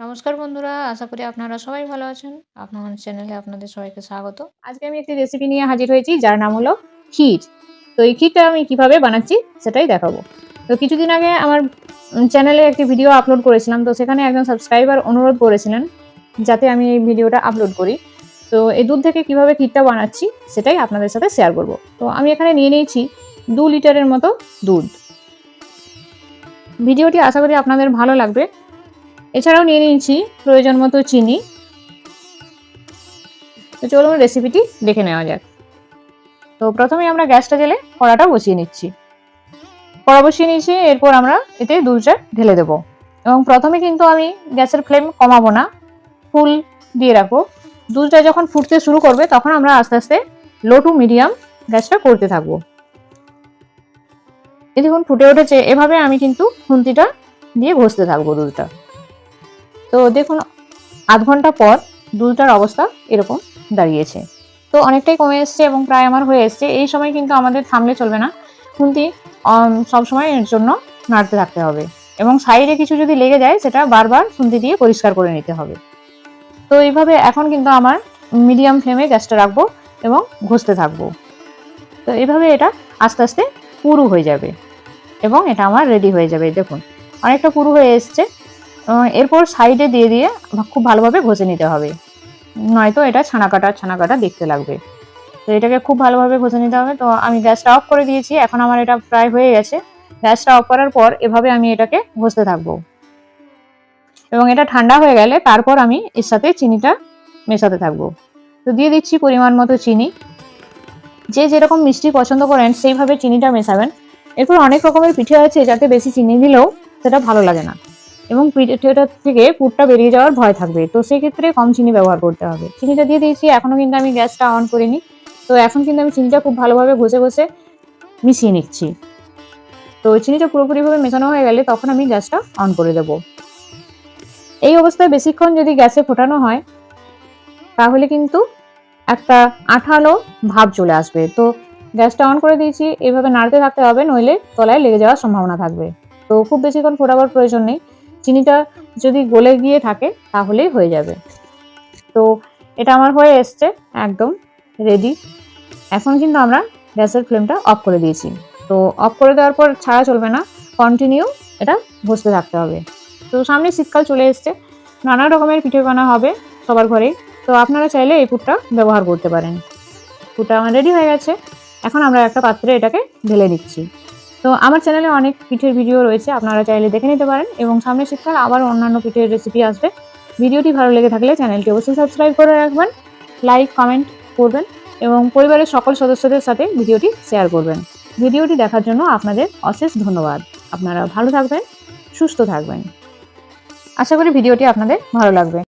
নমস্কার বন্ধুরা, আশা করি আপনারা সবাই ভালো আছেন। আপনার চ্যানেলে আপনাদের সবাইকে স্বাগত। আজকে আমি একটি রেসিপি নিয়ে হাজির হয়েছি যার নাম হলো ক্ষীর। তো এই ক্ষীরটা আমি কিভাবে বানাচ্ছি সেটাই দেখাবো। তো কিছুদিন আগে আমার চ্যানেলে একটি ভিডিও আপলোড করেছিলাম। তো সেখানে একজন সাবস্ক্রাইবার অনুরোধ করেছিলেন যাতে আমি এই ভিডিওটা আপলোড করি। তো এই দুধ থেকে কিভাবে ক্ষীরটা বানাচ্ছি সেটাই আপনাদের সাথে শেয়ার করব। তো আমি এখানে নিয়ে নিয়েছি 2 লিটারের মতো দুধ। ভিডিওটি আশা করি আপনাদের ভালো লাগবে। এছাড়াও নিয়ে নিয়েছি প্রয়োজন মতো চিনি। তো চলুন রেসিপিটি দেখে নেওয়া যাক। তো প্রথমে আমরা গ্যাসটা জ্বেলে কড়াটা বসিয়ে নিচ্ছি। কড়া বসিয়ে নিয়েছি, এরপর আমরা এতে দুধটা ঢেলে দেবো। এবং প্রথমে কিন্তু আমি গ্যাসের ফ্লেম কমাবো না, ফুল দিয়ে রাখবো। দুধটা যখন ফুটতে শুরু করবে তখন আমরা আস্তে আস্তে লো টু মিডিয়াম গ্যাসটা করতে থাকবো। এই দেখুন ফুটে উঠেছে, এভাবে আমি কিন্তু খুন্তিটা দিয়ে ঘষতে থাকবো দুধটা। তো দেখুন আধ ঘন্টা পর দুধটার অবস্থা এরকম দাঁড়িয়েছে। তো অনেকটাই কমে এসছে এবং প্রায় আমার হয়ে এসছে। এই সময় কিন্তু আমাদের থামলে চলবে না, খুন্তি সবসময় এর জন্য নাড়তে থাকতে হবে এবং সাইডে কিছু যদি লেগে যায় সেটা বারবার খুন্তি দিয়ে পরিষ্কার করে নিতে হবে। তো এইভাবে এখন কিন্তু আমার মিডিয়াম ফ্লেমে গ্যাসটা রাখবো এবং ঘষতে থাকবো। তো এইভাবে এটা আস্তে আস্তে পুরু হয়ে যাবে এবং এটা আমার রেডি হয়ে যাবে। দেখুন অনেকটা পুরু হয়ে এসছে। এরপর সাইডে দিয়ে দিয়ে খুব ভালোভাবে ঘষে নিতে হবে, নয়তো এটা ছানা কাটা দেখতে লাগবে। তো এটাকে খুব ভালোভাবে ঘষে নিতে হবে। তো আমি গ্যাসটা অফ করে দিয়েছি, এখন আমার এটা প্রায় হয়ে গেছে। গ্যাসটা অফ করার পর এভাবে আমি এটাকে ঘষতে থাকবো এবং এটা ঠান্ডা হয়ে গেলে তারপর আমি এর সাথে চিনিটা মেশাতে থাকবো। তো দিয়ে দিচ্ছি পরিমাণ মতো চিনি। যে যেরকম মিষ্টি পছন্দ করেন সেইভাবে চিনিটা মেশাবেন। এরপর অনেক রকমের পিঠে আছে যাতে বেশি চিনি দিলেও সেটা ভালো লাগে না এবং পিঠেটা থেকে পুরটা বেরিয়ে যাওয়ার ভয় থাকবে। তো সেক্ষেত্রে কম চিনি ব্যবহার করতে হবে। চিনিটা দিয়ে দিয়েছি, এখনও কিন্তু আমি গ্যাসটা অন করিনি। তো এখন কিন্তু আমি চিনিটা খুব ভালোভাবে ঘষে ঘষে মিশিয়ে নিচ্ছি। তো চিনিটা পুরোপুরিভাবে মেশানো হয়ে গেলে তখন আমি গ্যাসটা অন করে দেব। এই অবস্থায় বেশিক্ষণ যদি গ্যাসে ফোটানো হয় তাহলে কিন্তু একটা আঠালো ভাব চলে আসবে। তো গ্যাসটা অন করে দিয়েছি, এভাবে নাড়তে থাকতে হবে, নইলে তলায় লেগে যাওয়ার সম্ভাবনা থাকবে। তো খুব বেশিক্ষণ ফোটাবার প্রয়োজন নেই, চিনিটা যদি গলে গিয়ে থাকে তাহলেই হয়ে যাবে। তো এটা আমার হয়ে এসছে, একদম রেডি। এখন কিন্তু আমরা গ্যাসের ফ্লেমটা অফ করে দিয়েছি। তো অফ করে দেওয়ার পর ছাড়া চলবে না, কন্টিনিউ এটা ঘষতে থাকতে হবে। তো সামনে শীতকাল চলে এসছে, নানা রকমের পিঠে বানা হবে সবার ঘরেই। তো আপনারা চাইলে এই পুরটা ব্যবহার করতে পারেন। পুরটা আমার রেডি হয়ে গেছে, এখন আমরা একটা পাত্রে এটাকে ঢেলে দিচ্ছি। তো আমার চ্যানেলে অনেক পিঠের ভিডিও রয়েছে, আপনারা চাইলে দেখে নিতে পারেন এবং সামনে শীতকাল আবার অন্যান্য পিঠের রেসিপি আসবে। ভিডিওটি ভালো লেগে থাকলে চ্যানেলটি অবশ্যই সাবস্ক্রাইব করে রাখবেন, লাইক কমেন্ট করবেন এবং পরিবারের সকল সদস্যদের সাথে ভিডিওটি শেয়ার করবেন। ভিডিওটি দেখার জন্য আপনাদের অশেষ ধন্যবাদ। আপনারা ভালো থাকবেন, সুস্থ থাকবেন। আশা করি ভিডিওটি আপনাদের ভালো লাগবে।